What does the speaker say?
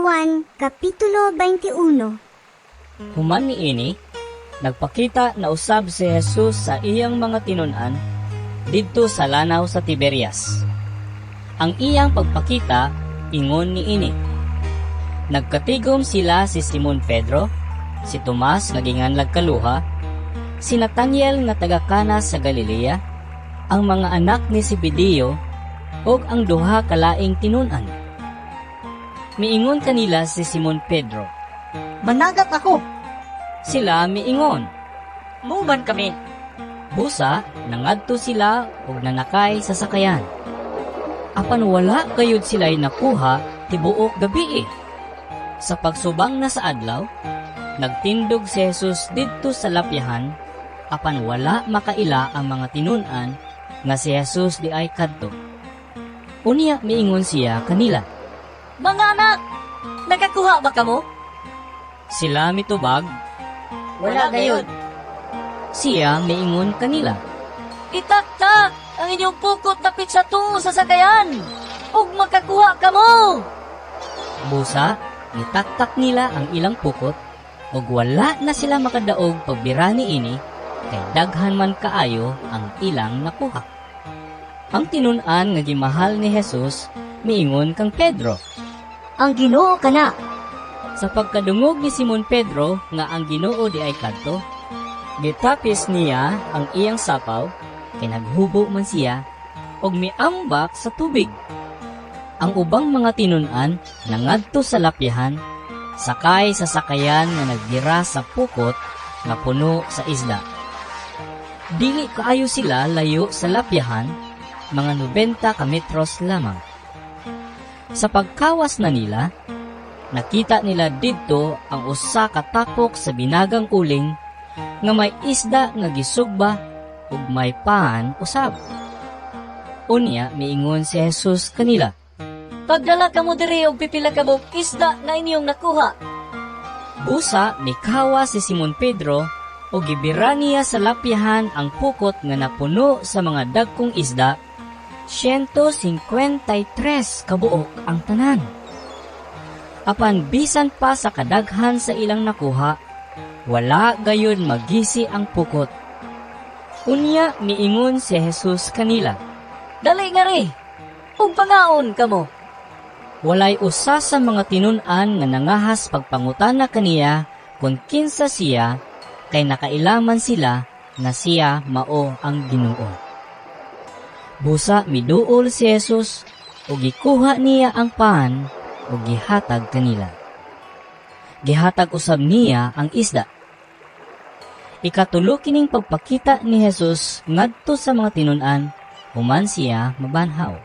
Juan, Kapitulo 21. Human niini, nagpakita na usab si Jesus sa iyang mga tinun-an didto sa lanaw sa Tiberias. Ang iyang pagpakita ingon niini. Nagkatigom sila si Simon Pedro, si Tomas nga ginganlag kaluha, si Nathaniel nga taga Cana sa Galilea, ang mga anak ni Zebedeo ug ang duha ka laing tinun-an. Miingon kanila si Simon Pedro, Managat ako. sila miingon. Muman kami. Busa, nangadto sila ug nanakay sa sakayan. Apan wala gayud sila'y nakuha tibuok gabi. Sa pagsubang na sa adlaw, nagtindog si Jesus didto sa lapyahan, apan wala makaila ang mga tinun-an nga si Jesus di ay kadto. Unya miingon siya kanila. Mga anak, nakakuha ba kamo? Sila mitubag, Wala gayud. siya miingon kanila. Itaktak ang inyong pukot tapit sa tungo sa sakayan. Ug makakuha kamo. Busa, nitaktak nila ang ilang pukot ug wala na sila makadaog pagbira niini kay daghan man kaayo ang ilang nakuha. Ang tinun-an nga gimahal ni Jesus miingon kang Pedro. Ang Ginoo kana. Sa pagkadungog ni Simon Pedro nga ang Ginoo di ay kadto, gitapis niya ang iyang sapaw kay naghubo man siya ug miambak sa tubig. Ang ubang mga tinun-an nangadto sa lapyahan, sakay sa sakayan nga nagdira sa pukot nga puno sa isda. Dili kaayo sila layo sa lapyahan, mga 90 ka metros lamang. Sa pagkawas na nila, nakita nila didto ang usa ka tapok sa binagang uling nga may isda nga gisugba ug may paan usab. Unya miingon si Jesus kanila. Pagdala kamo diri og pipila ka buok isda na inyong nakuha. Busa mikawa si Simon Pedro o gibira niya sa lapyahan ang pukot nga napuno sa mga dagkong isda, 153 kabuok ang tanan. Apan bisan pa sa kadaghan sa ilang nakuha, wala gayon magisi ang pukot. Unya miingon si Jesus kanila. Dali nga ri. Ug pangaon kamo. Walay usa sa mga tinun-an nga nangahas pagpangutana kaniya kung kinsa siya, kay nakailaman sila na siya mao ang Ginoo. Busa miduol si Jesus ug gikuha niya ang paan ug gihatag kanila. Gihatag usab niya ang isda. Ikatulo kining pagpakita ni Jesus ngadto sa mga tinun-an human siya mabanhaw.